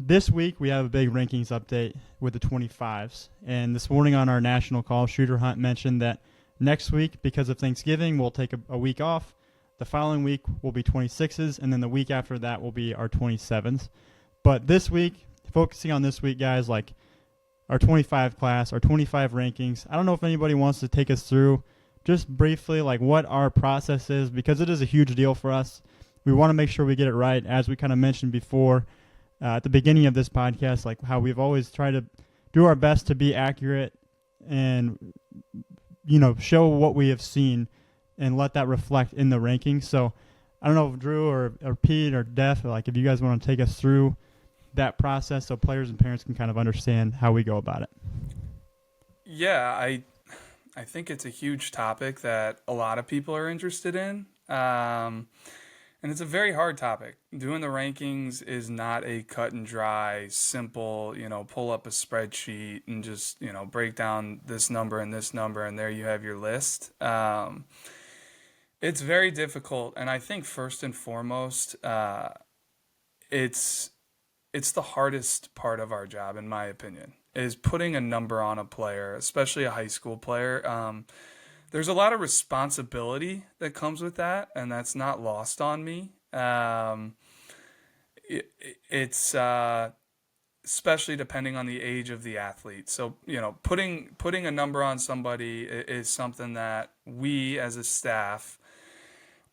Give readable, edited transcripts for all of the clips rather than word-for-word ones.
this week we have a big rankings update with the 25s. And this morning on our national call, Shooter Hunt mentioned that next week, because of Thanksgiving, we'll take a week off. The following week will be 26s, and then the week after that will be our 27s. But this week, focusing on this week, guys, like our 25 class, our 25 rankings. I don't know if anybody wants to take us through just briefly like what our process is, because it is a huge deal for us. We want to make sure we get it right, as we kind of mentioned before at the beginning of this podcast, like how we've always tried to do our best to be accurate and, you know, show what we have seen and let that reflect in the rankings. So I don't know if Drew or Pete or Def, like if you guys want to take us through that process so players and parents can kind of understand how we go about it. Yeah, I think it's a huge topic that a lot of people are interested in. And it's a very hard topic. Doing the rankings is not a cut and dry, simple, pull up a spreadsheet and just, break down this number, and there you have your list. It's very difficult. And I think first and foremost, it's the hardest part of our job, in my opinion, is putting a number on a player, especially a high school player. There's a lot of responsibility that comes with that, and that's not lost on me. It's especially depending on the age of the athlete. So, putting a number on somebody is something that we as a staff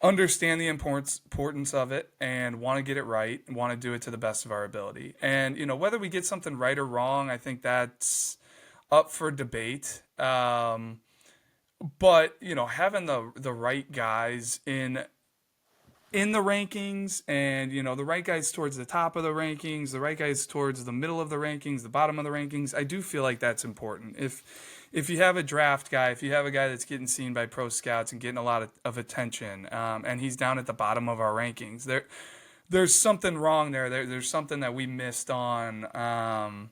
understand the importance of it and want to get it right and want to do it to the best of our ability. And, whether we get something right or wrong, I think that's up for debate. But, having the right guys in the rankings and, the right guys towards the top of the rankings, the right guys towards the middle of the rankings, the bottom of the rankings, I do feel like that's important. If you have a draft guy, if you have a guy that's getting seen by pro scouts and getting a lot of attention, and he's down at the bottom of our rankings, there's something wrong there. There's something that we missed on,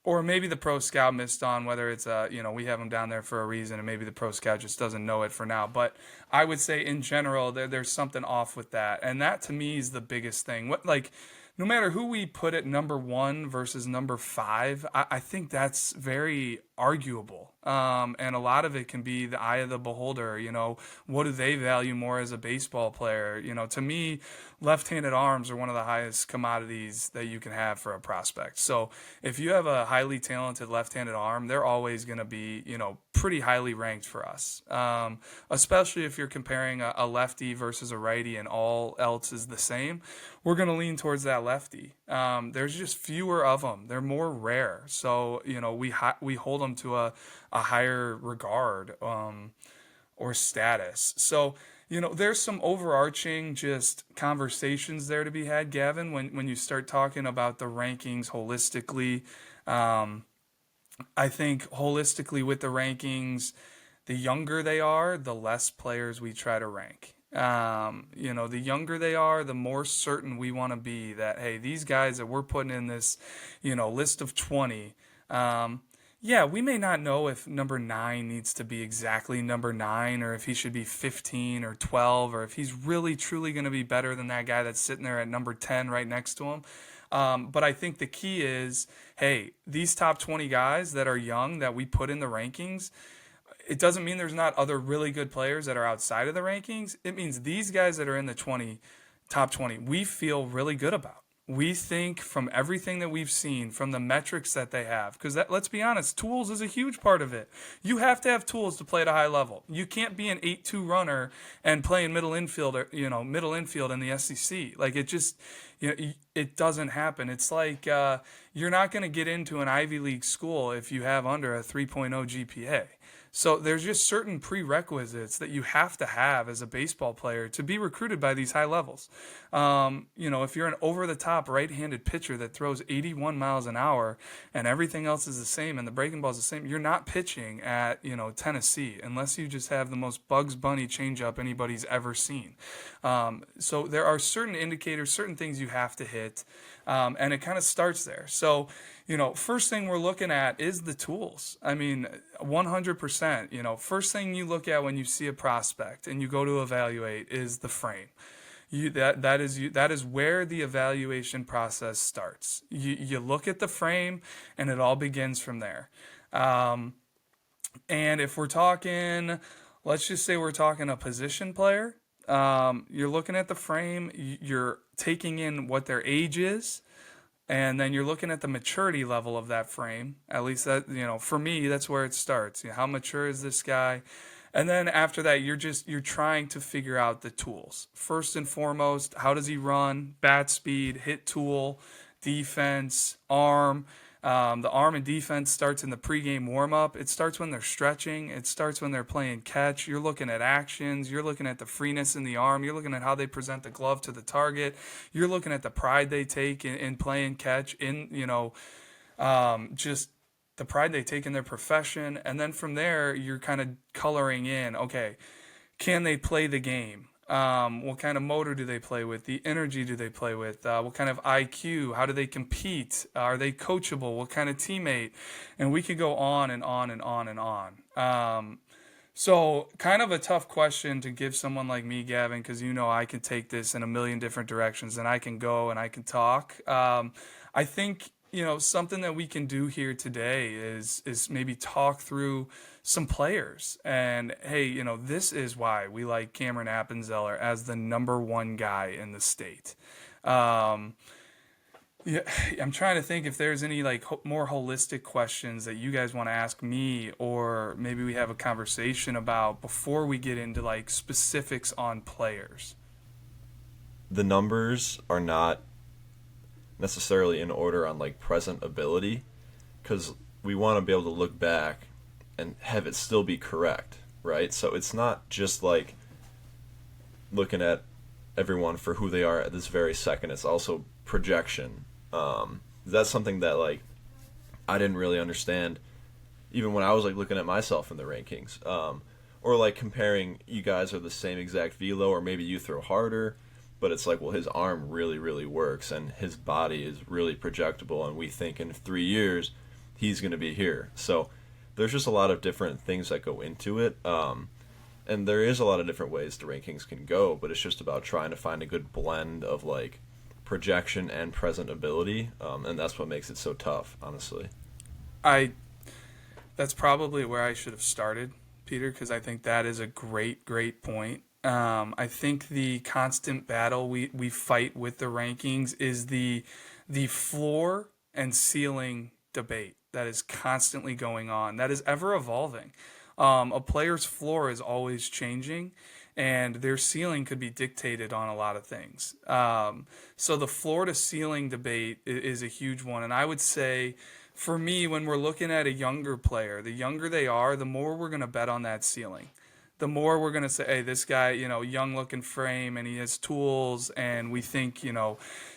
or maybe the pro scout missed on, whether it's, we have him down there for a reason and maybe the pro scout just doesn't know it for now. But I would say in general, there's something off with that. And that to me is the biggest thing. No matter who we put at number 1 versus number 5, I think that's very arguable. And a lot of it can be the eye of the beholder. What do they value more as a baseball player? To me, left-handed arms are one of the highest commodities that you can have for a prospect. So if you have a highly talented left-handed arm, they're always going to be, pretty highly ranked for us. Especially if you're comparing a lefty versus a righty and all else is the same, we're going to lean towards that lefty. There's just fewer of them. They're more rare. So, we hold them to a higher regard or status. So, there's some overarching just conversations there to be had, Gavin, when you start talking about the rankings holistically. I think holistically with the rankings, the younger they are, the less players we try to rank. The younger they are, the more certain we want to be that, hey, these guys that we're putting in this, list of 20, we may not know if number 9 needs to be exactly number 9 or if he should be 15 or 12 or if he's really truly going to be better than that guy that's sitting there at number 10 right next to him. But I think the key is, hey, these top 20 guys that are young that we put in the rankings, it doesn't mean there's not other really good players that are outside of the rankings. It means these guys that are in the top 20, we feel really good about. We think from everything that we've seen, from the metrics that they have, because let's be honest, tools is a huge part of it. You have to have tools to play at a high level. You can't be an 8-2 runner and play in middle infield in the SEC. Like it just, it doesn't happen. It's like you're not going to get into an Ivy League school if you have under a 3.0 GPA. So there's just certain prerequisites that you have to have as a baseball player to be recruited by these high levels. If you're an over-the-top right-handed pitcher that throws 81 miles an hour and everything else is the same and the breaking ball is the same, you're not pitching at, Tennessee unless you just have the most Bugs Bunny changeup anybody's ever seen. So there are certain indicators, certain things you have to hit, and it kind of starts there. So, first thing we're looking at is the tools. I mean, 100%, first thing you look at when you see a prospect and you go to evaluate is the frame. That is where the evaluation process starts. You look at the frame, and it all begins from there. Um, and if we're talking, let's just say we're talking a position player, you're looking at the frame, you're taking in what their age is, and then you're looking at the maturity level of that frame. At least that, for me, that's where it starts. How mature is this guy? And then after that, you're trying to figure out the tools. First and foremost, how does he run? Bat speed, hit tool, defense, arm. The arm and defense starts in the pregame warm up. It starts when they're stretching. It starts when they're playing catch. You're looking at actions. You're looking at the freeness in the arm. You're looking at how they present the glove to the target. You're looking at the pride they take in playing catch. Just the pride they take in their profession. And then from there, you're kind of coloring in. Okay, can they play the game? What kind of motor do they play with? The energy do they play with? What kind of IQ? How do they compete? Are they coachable? What kind of teammate? And we could go on and on and on and on. So kind of a tough question to give someone like me, Gavin, because I can take this in a million different directions, and I can go and I can talk. I think something that we can do here today is maybe talk through some players. And hey, this is why we like Cameron Appenzeller as the number one guy in the state. Yeah, I'm trying to think if there's any more holistic questions that you guys want to ask me, or maybe we have a conversation about before we get into specifics on players. The numbers are not necessarily in order on present ability, because we want to be able to look back and have it still be correct, right? So it's not just looking at everyone for who they are at this very second. It's also projection. That's something that I didn't really understand even when I was looking at myself in the rankings, or comparing, you guys are the same exact velo, or maybe you throw harder, but it's well, his arm really, really works, and his body is really projectable, and we think in 3 years he's going to be here. So there's just a lot of different things that go into it, and there is a lot of different ways the rankings can go, but it's just about trying to find a good blend of projection and present ability, and that's what makes it so tough, honestly. I That's probably where I should have started, Peter, because I think that is a great point. I think the constant battle we fight with the rankings is the floor and ceiling debate that is constantly going on, that is ever evolving. A player's floor is always changing, and their ceiling could be dictated on a lot of things. So the floor to ceiling debate is a huge one, and I would say, for me, when we're looking at a younger player, the younger they are, the more we're going to bet on that ceiling. The more we're going to say, hey, this guy, young looking frame, and he has tools, and we think,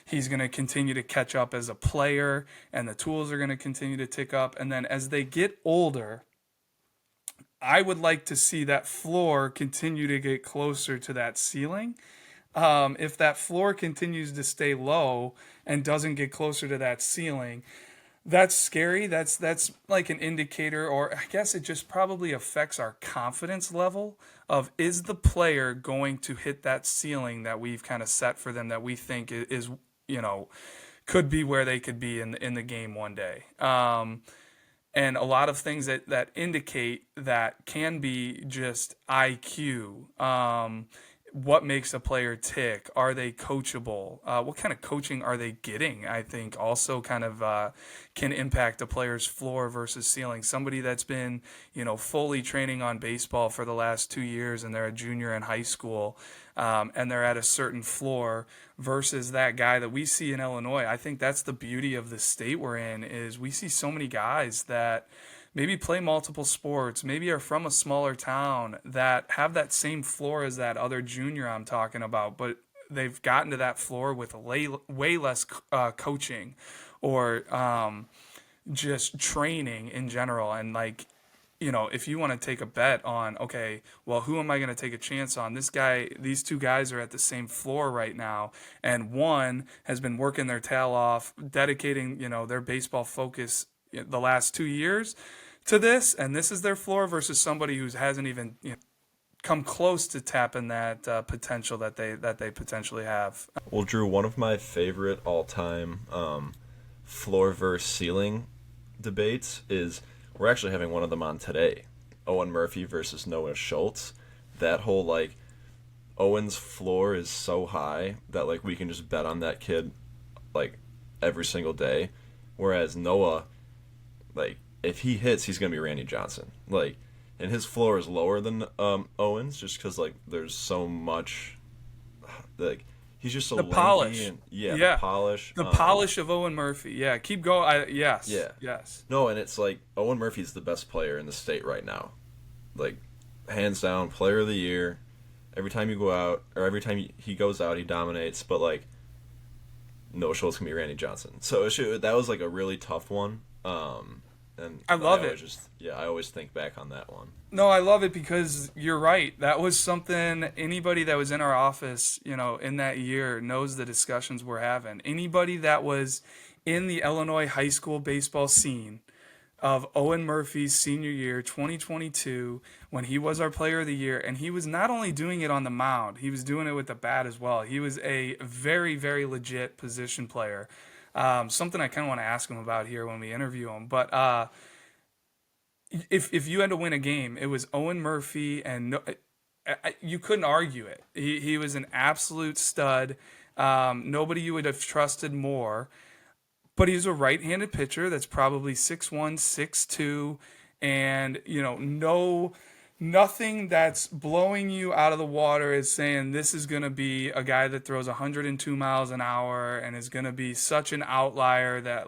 he's going to continue to catch up as a player, and the tools are going to continue to tick up. And then as they get older, I would like to see that floor continue to get closer to that ceiling. If that floor continues to stay low and doesn't get closer to that ceiling, that's scary. That's like an indicator, or I guess it just probably affects our confidence level of, is the player going to hit that ceiling that we've kind of set for them, that we think is could be where they could be in the game one day. And a lot of things that indicate that can be just IQ. What makes a player tick? Are they coachable? What kind of coaching are they getting? I think also kind of can impact a player's floor versus ceiling. Somebody that's been, fully training on baseball for the last 2 years, and they're a junior in high school, and they're at a certain floor, versus that guy that we see in Illinois. I think that's the beauty of the state we're in, is we see so many guys that maybe play multiple sports, maybe are from a smaller town, that have that same floor as that other junior I'm talking about, but they've gotten to that floor with way less coaching, or just training in general. And if you want to take a bet on, okay, well, who am I going to take a chance on? These two guys are at the same floor right now, and one has been working their tail off, dedicating, their baseball focus the last 2 years to this, and this is their floor, versus somebody who hasn't even come close to tapping that potential that they potentially have. Well, Drew, one of my favorite all-time floor versus ceiling debates is we're actually having one of them on today. Owen Murphy versus Noah Schultz. That whole like Owen's floor is so high that like we can just bet on that kid like every single day, whereas Noah, like if he hits, he's gonna be Randy Johnson. Like, and his floor is lower than Owen's just because like there's so much like he's just so The lanky polish. and yeah, Yeah. the polish. The polish of Owen Murphy. Yeah, keep going. Yes. Yeah. Yes. No, and it's like Owen Murphy's the best player in the state right now. Like, hands down, player of the year. Every time you go out, or every time he goes out, he dominates. But, like, Noah Schultz can be Randy Johnson. So that was, like, a really tough one. And I love it. I always think back on that one. No, I love it because you're right. That was something anybody that was in our office, in that year knows the discussions we're having. Anybody that was in the Illinois high school baseball scene of Owen Murphy's senior year, 2022, when he was our player of the year, and he was not only doing it on the mound, he was doing it with the bat as well. He was a very, very legit position player. Something I kind of want to ask him about here when we interview him. But if you had to win a game, it was Owen Murphy, and you couldn't argue it. He was an absolute stud. Nobody you would have trusted more. But he's a right-handed pitcher that's probably 6'1", 6'2", and nothing that's blowing you out of the water is saying this is going to be a guy that throws 102 miles an hour and is going to be such an outlier that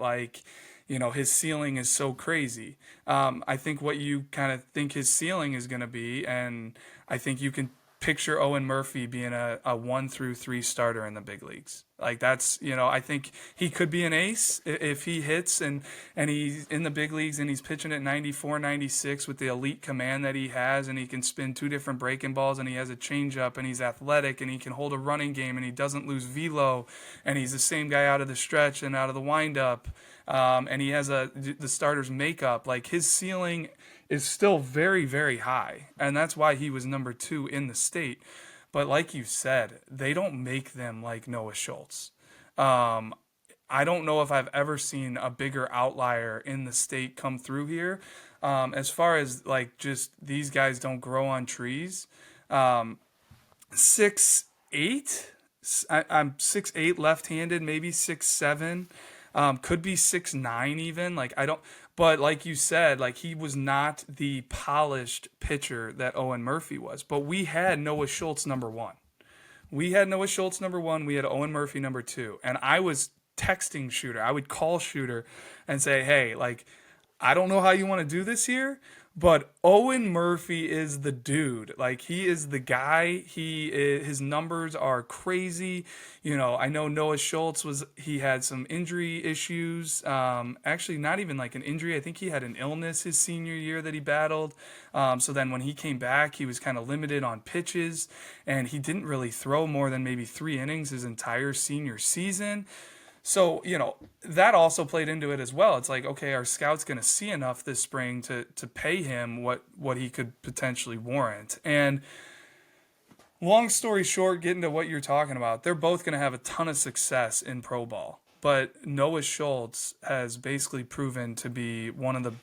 his ceiling is so crazy. I think what you kind of think his ceiling is going to be, and I think you can picture Owen Murphy being a 1 through 3 starter in the big leagues. Like that's, I think he could be an ace if he hits and he's in the big leagues and he's pitching at 94, 96 with the elite command that he has, and he can spin 2 different breaking balls, and he has a changeup, and he's athletic, and he can hold a running game, and he doesn't lose velo, and he's the same guy out of the stretch and out of the windup, and he has the starter's makeup. Like his ceiling is still very, very high, and that's why he was number 2 in the state. But like you said, they don't make them like Noah Schultz. I don't know if I've ever seen a bigger outlier in the state come through here. As far as like just these guys don't grow on trees. 6'8", I'm 6'8", left-handed, maybe 6'7", could be 6'9" even. But like you said, like he was not the polished pitcher that Owen Murphy was. But we had Noah Schultz number 1. We had Owen Murphy number 2. And I was texting Shooter. I would call Shooter and say, hey, like, I don't know how you want to do this here, but Owen Murphy is the dude. Like, he is the guy. His numbers are crazy. I know Noah Schultz he had some injury issues. Actually, not even like an injury. I think he had an illness his senior year that he battled. So then when he came back, he was kind of limited on pitches, and he didn't really throw more than maybe 3 innings his entire senior season. So, that also played into it as well. It's like, okay, our scout's going to see enough this spring to pay him what he could potentially warrant. And long story short, getting to what you're talking about, they're both going to have a ton of success in pro ball. But Noah Schultz has basically proven to be one of the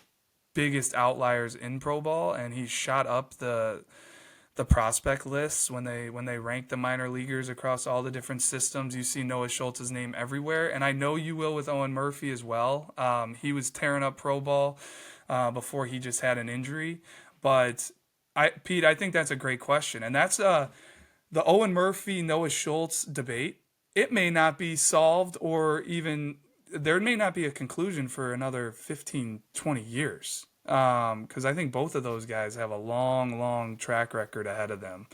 biggest outliers in pro ball, and he shot up the prospect lists when they rank the minor leaguers across all the different systems. You see Noah Schultz's name everywhere, and I know you will with Owen Murphy as well. He was tearing up pro ball before he just had an injury. But Pete, I think that's a great question, and that's the Owen Murphy Noah Schultz debate. It may not be solved, or even there may not be a conclusion for another 15, 20 years. Because I think both of those guys have a long, long track record ahead of them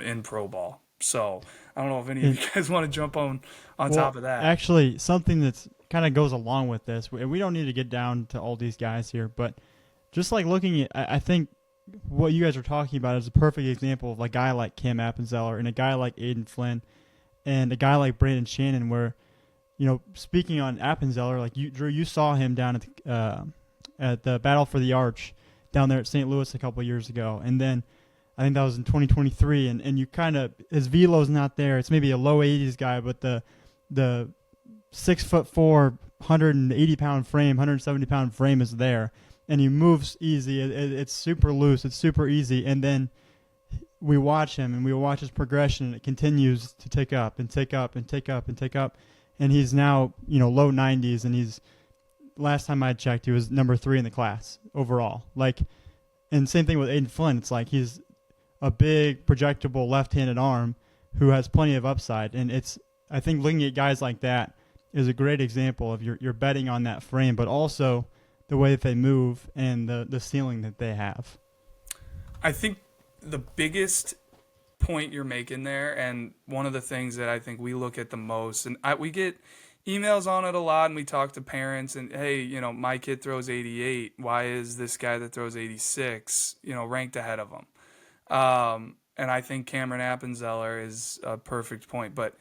in pro ball. So I don't know if any of you guys want to jump on top of that. Actually, something that's kind of goes along with this, and we don't need to get down to all these guys here, but just like looking at, I think what you guys are talking about is a perfect example of a guy like Cam Appenzeller and a guy like Aiden Flynn and a guy like Brandon Shannon, where, speaking on Appenzeller, like Drew, you saw him down at the Battle for the Arch down there at St. Louis a couple of years ago. And then I think that was in 2023, and you kind of, his velo's not there. It's maybe a low 80s guy, but the 6'4", 180-pound frame, 170-pound frame is there, and he moves easy. It's super loose. It's super easy, and then we watch him and we watch his progression, and it continues to tick up and tick up and tick up and tick up, and he's now low 90s, and he's, last time I checked, he was number 3 in the class overall. Like, and same thing with Aiden Flynn. It's like he's a big projectable left-handed arm who has plenty of upside, and I think looking at guys like that is a great example of you're betting on that frame, but also the way that they move and the ceiling that they have. I think the biggest point you're making there, and one of the things that I think we look at the most, and we get emails on it a lot, and we talk to parents, and hey, my kid throws 88. Why is this guy that throws 86, ranked ahead of him? And I think Cameron Appenzeller is a perfect point. But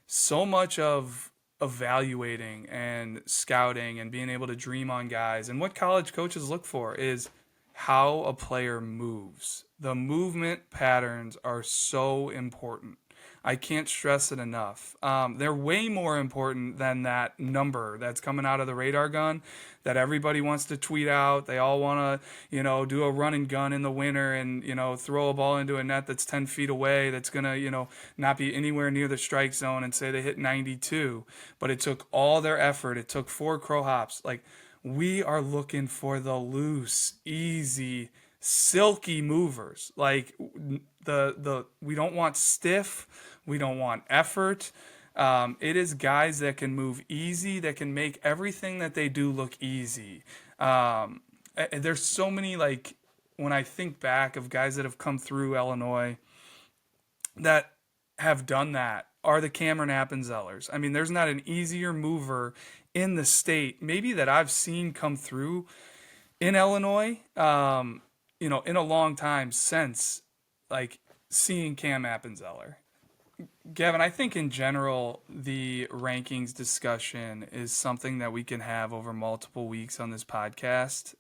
so much of evaluating and scouting and being able to dream on guys, and what college coaches look for is how a player moves. The movement patterns are so important. I can't stress it enough. They're way more important than that number that's coming out of the radar gun that everybody wants to tweet out. They all want to, do a run and gun in the winter and, throw a ball into a net that's 10 feet away that's going to, not be anywhere near the strike zone and say they hit 92. But it took all their effort. It took 4 crow hops. Like, we are looking for the loose, easy, silky movers. Like, we don't want stiff. We don't want effort. It is guys that can move easy, that can make everything that they do look easy. There's so many, like, when I think back of guys that have come through Illinois that have done that, are the Cameron Appenzellers. I mean, there's not an easier mover in the state, maybe that I've seen come through in Illinois, in a long time since, like, seeing Cam Appenzeller. Gavin, I think in general, the rankings discussion is something that we can have over multiple weeks on this podcast.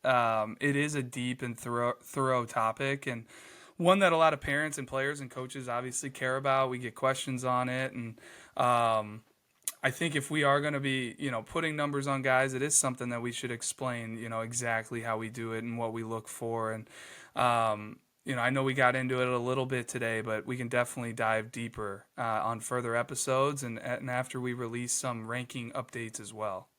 It is a deep and thorough topic, and one that a lot of parents and players and coaches obviously care about. We get questions on it, and I think if we are going to be, putting numbers on guys, it is something that we should explain, exactly how we do it and what we look for. And, I know we got into it a little bit today, but we can definitely dive deeper on further episodes and after we release some ranking updates as well.